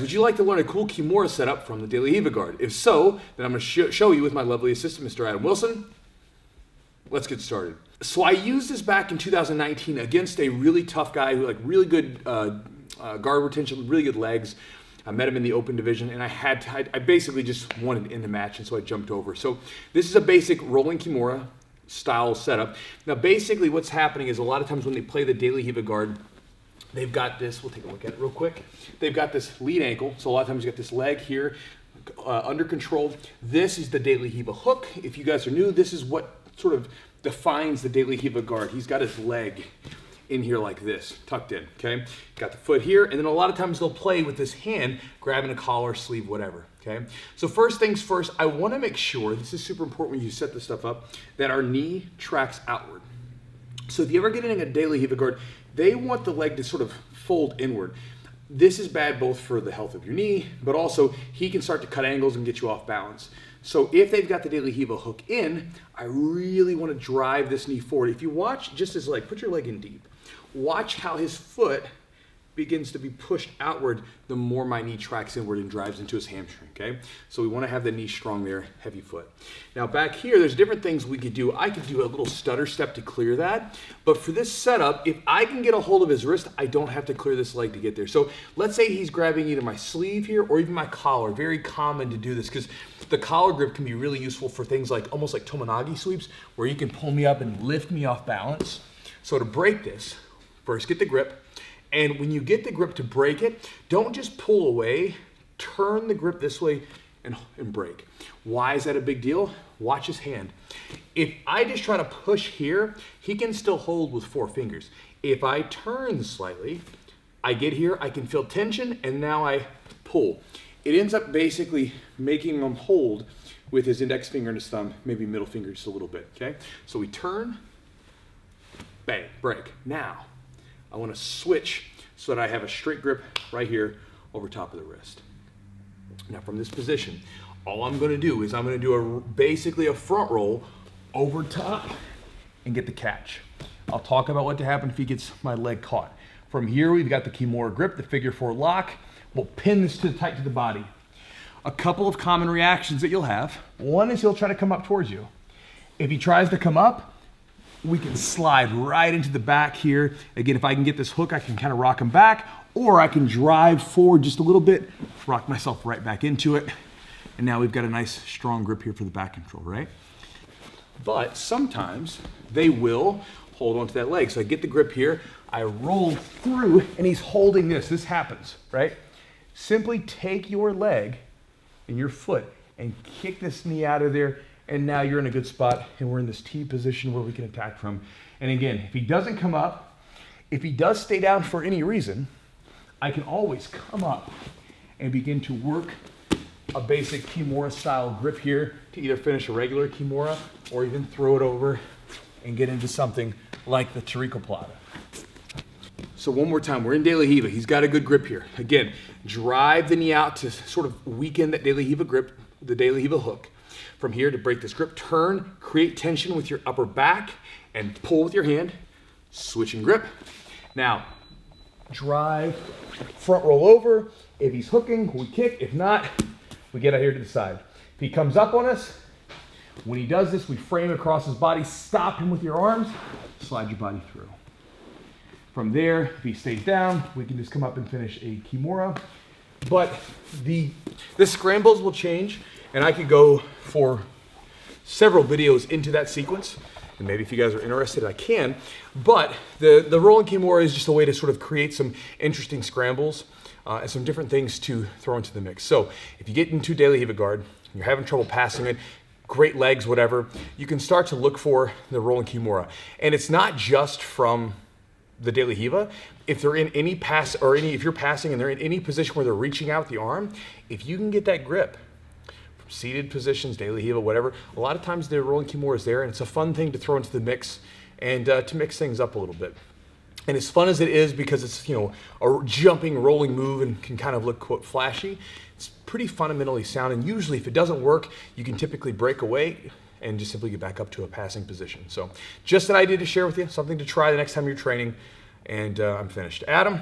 Would you like to learn a cool Kimura setup from the Daily Hiva guard? If so, then I'm going to show you with my lovely assistant, Mr. Adam Wilson. Let's get started. So I used this back in 2019 against a really tough guy who like really good guard retention, really good legs. I met him in the open division, and I basically just wanted to end the match, and so I jumped over. So this is a basic rolling Kimura style setup. Now basically what's happening is a lot of times when they play the Daily Hiva guard, they've got this, we'll take a look at it real quick. They've got this lead ankle, so a lot of times you got this leg here under control. This is the Daily Hiva hook. If you guys are new, this is what sort of defines the Daily Hiva guard. He's got his leg in here like this, tucked in, okay? Got the foot here, and then a lot of times they'll play with this hand, grabbing a collar, sleeve, whatever, okay? So first things first, I wanna make sure, this is super important when you set this stuff up, that our knee tracks outward. So if you ever get in a Daily Hiva guard, they want the leg to sort of fold inward. This is bad both for the health of your knee, but also he can start to cut angles and get you off balance. So if they've got the Daily Hiva hook in, I really want to drive this knee forward. If you watch just his leg, put your leg in deep. Watch how his foot begins to be pushed outward the more my knee tracks inward and drives into his hamstring, okay? So we want to have the knee strong there, heavy foot. Now back here, there's different things we could do. I could do a little stutter step to clear that, but for this setup, if I can get a hold of his wrist, I don't have to clear this leg to get there. So let's say he's grabbing either my sleeve here or even my collar. Very common to do this because the collar grip can be really useful for things like almost like Tomonagi sweeps, where you can pull me up and lift me off balance. So to break this, first get the grip. And when you get the grip to break it, don't just pull away, turn the grip this way and break. Why is that a big deal? Watch his hand. If I just try to push here, he can still hold with 4 fingers. If I turn slightly, I get here, I can feel tension, and now I pull. It ends up basically making him hold with his index finger and his thumb, maybe middle finger just a little bit, okay? So we turn, bang, break. Now, I want to switch so that I have a straight grip right here over top of the wrist. Now from this position, all I'm going to do is I'm going to do basically a front roll over top and get the catch. I'll talk about what to happen if he gets my leg caught. From here, we've got the Kimura grip, the figure 4 lock. We'll pin this tight to the body. A couple of common reactions that you'll have. One is he'll try to come up towards you. If he tries to come up, we can slide right into the back here. Again, if I can get this hook, I can kind of rock him back, or I can drive forward just a little bit, rock myself right back into it. And now we've got a nice strong grip here for the back control, right? But sometimes they will hold onto that leg. So I get the grip here, I roll through, and he's holding this. This happens, right? Simply take your leg and your foot and kick this knee out of there. And now you're in a good spot, and we're in this T position where we can attack from. And again, if he doesn't come up, if he does stay down for any reason, I can always come up and begin to work a basic Kimura style grip here to either finish a regular Kimura or even throw it over and get into something like the Tariko Plata. So one more time, we're in Daily Hiva. He's got a good grip here. Again, drive the knee out to sort of weaken that Daily Hiva grip, the Daily Hiva hook. From here to break this grip, turn, create tension with your upper back, and pull with your hand, switch and grip. Now, drive, front roll over. If he's hooking, we kick. If not, we get out here to the side. If he comes up on us, when he does this, we frame across his body, stop him with your arms, slide your body through. From there, if he stays down, we can just come up and finish a Kimura. But the scrambles will change. And I could go for several videos into that sequence. And maybe if you guys are interested, I can. But the rolling Kimura is just a way to sort of create some interesting scrambles and some different things to throw into the mix. So if you get into Daily Hiva guard, you're having trouble passing it, great legs, whatever, you can start to look for the rolling Kimura. And it's not just from the Daily Hiva. If they're in any pass or if you're passing and they're in any position where they're reaching out the arm, if you can get that grip, seated positions, Daily Hiva, whatever, a lot of times the rolling Kimura is there, and it's a fun thing to throw into the mix and to mix things up a little bit. And as fun as it is, because it's, you know, a jumping, rolling move and can kind of look, quote, flashy, it's pretty fundamentally sound. And usually if it doesn't work, you can typically break away and just simply get back up to a passing position. So just an idea to share with you, something to try the next time you're training. And I'm finished. Adam?